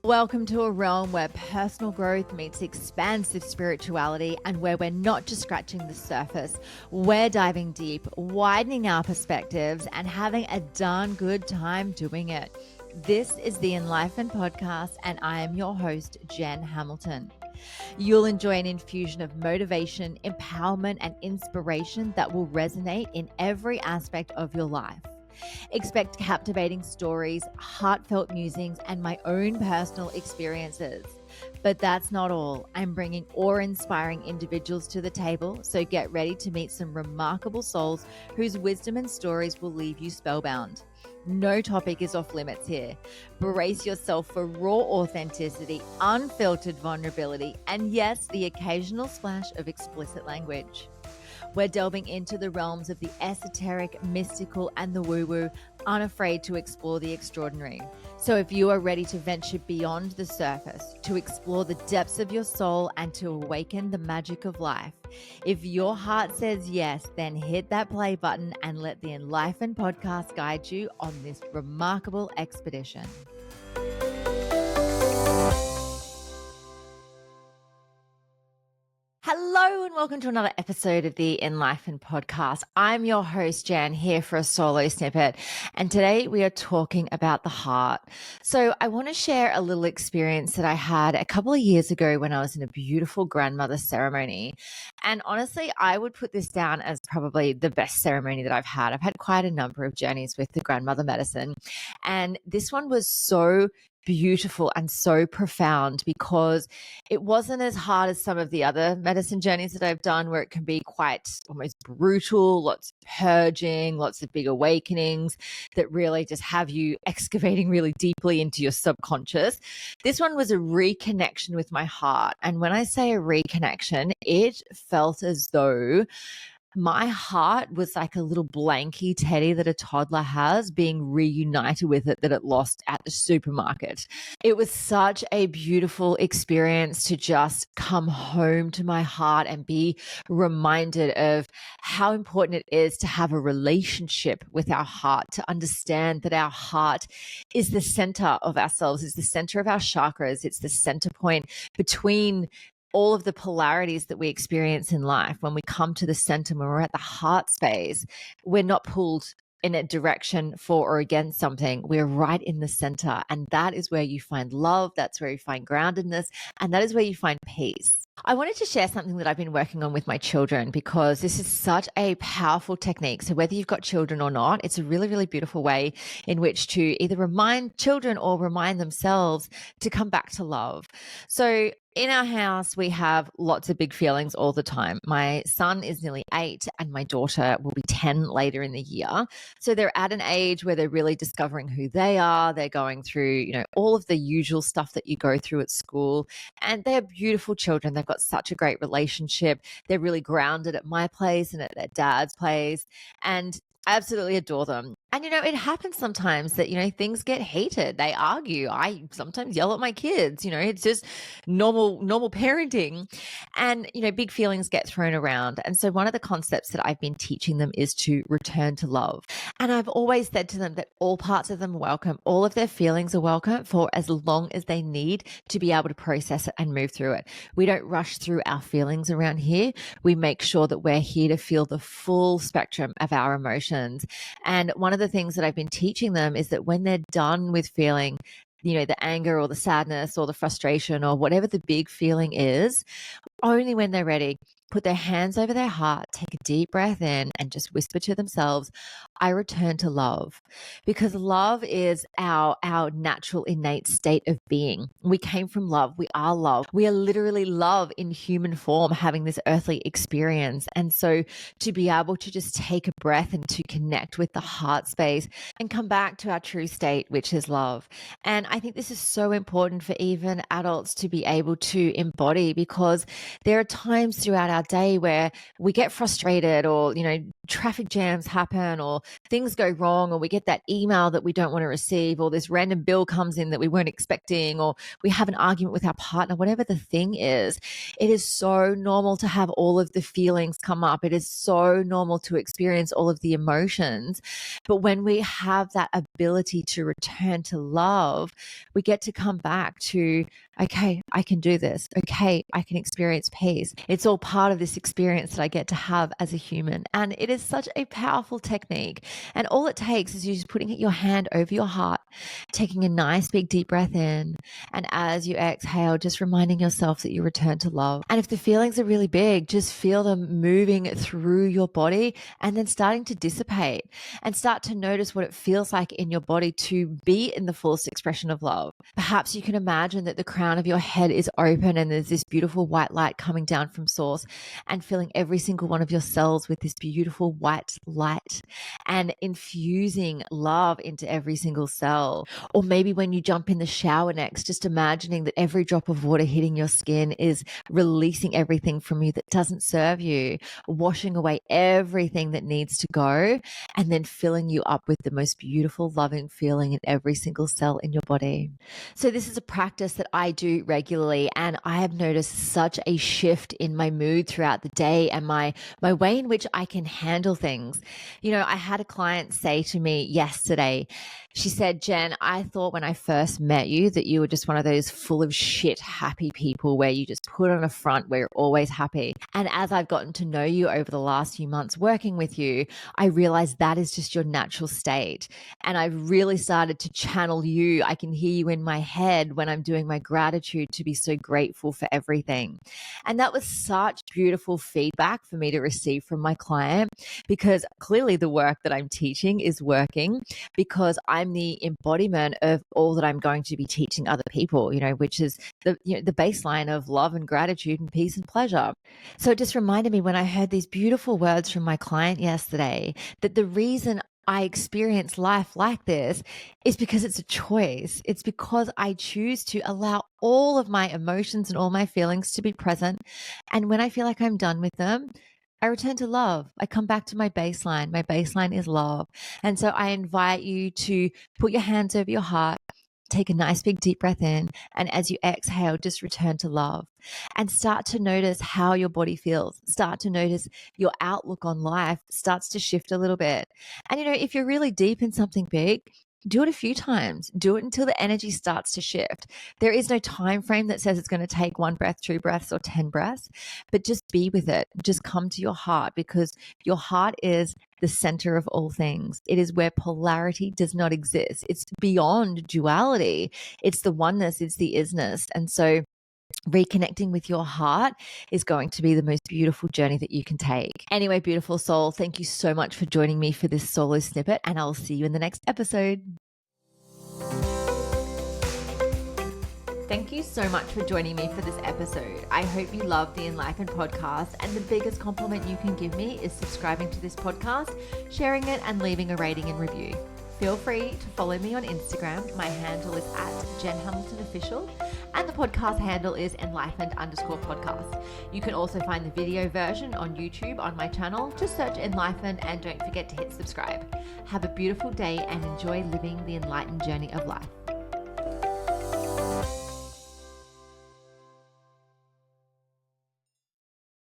Welcome to a realm where personal growth meets expansive spirituality and where we're not just scratching the surface, we're diving deep, widening our perspectives, and having a darn good time doing it. This is the Enlightened Podcast, and I am your host, Jen Hamilton. You'll enjoy an infusion of motivation, empowerment, and inspiration that will resonate in every aspect of your life. Expect captivating stories, heartfelt musings, and my own personal experiences. But that's not all. I'm bringing awe-inspiring individuals to the table, so get ready to meet some remarkable souls whose wisdom and stories will leave you spellbound. No topic is off limits here. Brace yourself for raw authenticity, unfiltered vulnerability, and yes, the occasional splash of explicit language. We're delving into the realms of the esoteric, mystical, and the woo-woo, unafraid to explore the extraordinary. So if you are ready to venture beyond the surface, to explore the depths of your soul, and to awaken the magic of life, if your heart says yes, then hit that play button and let the Enlightened Podcast guide you on this remarkable expedition. Hello and welcome to another episode of the Enlightened Podcast. I'm your host, Jan, here for a Soul'o Snippet. And today we are talking about the heart. So I want to share a little experience that I had a couple of years ago when I was in a beautiful grandmother ceremony. And honestly, I would put this down as probably the best ceremony that I've had. I've had quite a number of journeys with the grandmother medicine. And this one was so beautiful and so profound because it wasn't as hard as some of the other medicine journeys that I've done where it can be quite almost brutal, lots of purging, lots of big awakenings that really just have you excavating really deeply into your subconscious. This one was a reconnection with my heart. And when I say a reconnection, it felt as though my heart was like a little blankie teddy that a toddler has being reunited with it that it lost at the supermarket. It was such a beautiful experience to just come home to my heart and be reminded of how important it is to have a relationship with our heart, to understand that our heart is the center of ourselves, is the center of our chakras, it's the center point between all of the polarities that we experience in life. When we come to the center, when we're at the heart space, we're not pulled in a direction for or against something. We're right in the center. And that is where you find love. That's where you find groundedness. And that is where you find peace. I wanted to share something that I've been working on with my children because this is such a powerful technique. So whether you've got children or not, it's a really, really beautiful way in which to either remind children or remind themselves to come back to love. So in our house, we have lots of big feelings all the time. My son is nearly 8 and my daughter will be 10 later in the year. So they're at an age where they're really discovering who they are. They're going through, all of the usual stuff that you go through at school. And they're beautiful children. They've got such a great relationship. They're really grounded at my place and at their dad's place. And I absolutely adore them. And, it happens sometimes that, things get heated. They argue. I sometimes yell at my kids, it's just normal parenting. And, big feelings get thrown around. And so one of the concepts that I've been teaching them is to return to love. And I've always said to them that all parts of them are welcome. All of their feelings are welcome for as long as they need to be able to process it and move through it. We don't rush through our feelings around here. We make sure that we're here to feel the full spectrum of our emotions. And one of the things that I've been teaching them is that when they're done with feeling, the anger or the sadness or the frustration or whatever the big feeling is, only when they're ready, put their hands over their heart, take a deep breath in and just whisper to themselves, I return to love. Because love is our natural innate state of being. We came from love. We are love. We are literally love in human form, having this earthly experience. And so to be able to just take a breath and to connect with the heart space and come back to our true state, which is love. And I think this is so important for even adults to be able to embody, because there are times throughout our day where we get frustrated or, traffic jams happen or things go wrong, or we get that email that we don't want to receive, or this random bill comes in that we weren't expecting, or we have an argument with our partner, whatever the thing is, it is so normal to have all of the feelings come up. It is so normal to experience all of the emotions. But when we have that ability to return to love, we get to come back to, okay, I can do this. Okay, I can experience peace. It's all part of this experience that I get to have as a human. And it is such a powerful technique. And all it takes is you just putting your hand over your heart, taking a nice big deep breath in. And as you exhale, just reminding yourself that you return to love. And if the feelings are really big, just feel them moving through your body and then starting to dissipate, and start to notice what it feels like in your body to be in the fullest expression of love. Perhaps you can imagine that the crown of your head is open and there's this beautiful white light coming down from source, and filling every single one of your cells with this beautiful white light and infusing love into every single cell. Or maybe when you jump in the shower next, just imagining that every drop of water hitting your skin is releasing everything from you that doesn't serve you, washing away everything that needs to go, and then filling you up with the most beautiful, loving feeling in every single cell in your body. So this is a practice that I do regularly, and I have noticed such a shift in my mood throughout the day and my way in which I can handle things. You know, I had a client say to me yesterday, she said, Jen, I thought when I first met you that you were just one of those full of shit, happy people where you just put on a front where you're always happy. And as I've gotten to know you over the last few months working with you, I realized that is just your natural state. And I've really started to channel you. I can hear you in my head when I'm doing my gratitude to be so grateful for everything. And that was such beautiful feedback for me to receive from my client, because clearly the work that I'm teaching is working, because I'm the embodiment of all that I'm going to be teaching other people, which is the baseline of love and gratitude and peace and pleasure. So it just reminded me when I heard these beautiful words from my client yesterday that the reason I experience life like this is because it's a choice. It's because I choose to allow all of my emotions and all my feelings to be present. And when I feel like I'm done with them, I return to love. I come back to my baseline. My baseline is love. And so I invite you to put your hands over your heart, take a nice big deep breath in, and as you exhale, just return to love and start to notice how your body feels. Start to notice your outlook on life starts to shift a little bit. And if you're really deep in something big, do it a few times. Do it until the energy starts to shift. There is no time frame that says it's going to take 1 breath, 2 breaths, or 10 breaths, but just be with it. Just come to your heart, because your heart is the center of all things. It is where polarity does not exist. It's beyond duality. It's the oneness. It's the isness. And so reconnecting with your heart is going to be the most beautiful journey that you can take. Anyway, beautiful soul, thank you so much for joining me for this Soul'o Snippet, and I'll see you in the next episode. Thank you so much for joining me for this episode. I hope you love the Enlightened podcast, and the biggest compliment you can give me is subscribing to this podcast, sharing it, and leaving a rating and review. Feel free to follow me on Instagram. My handle is @JenHamiltonOfficial, and the podcast handle is enlightened_podcast. You can also find the video version on YouTube on my channel. Just search Enlightened, and don't forget to hit subscribe. Have a beautiful day and enjoy living the enlightened journey of life.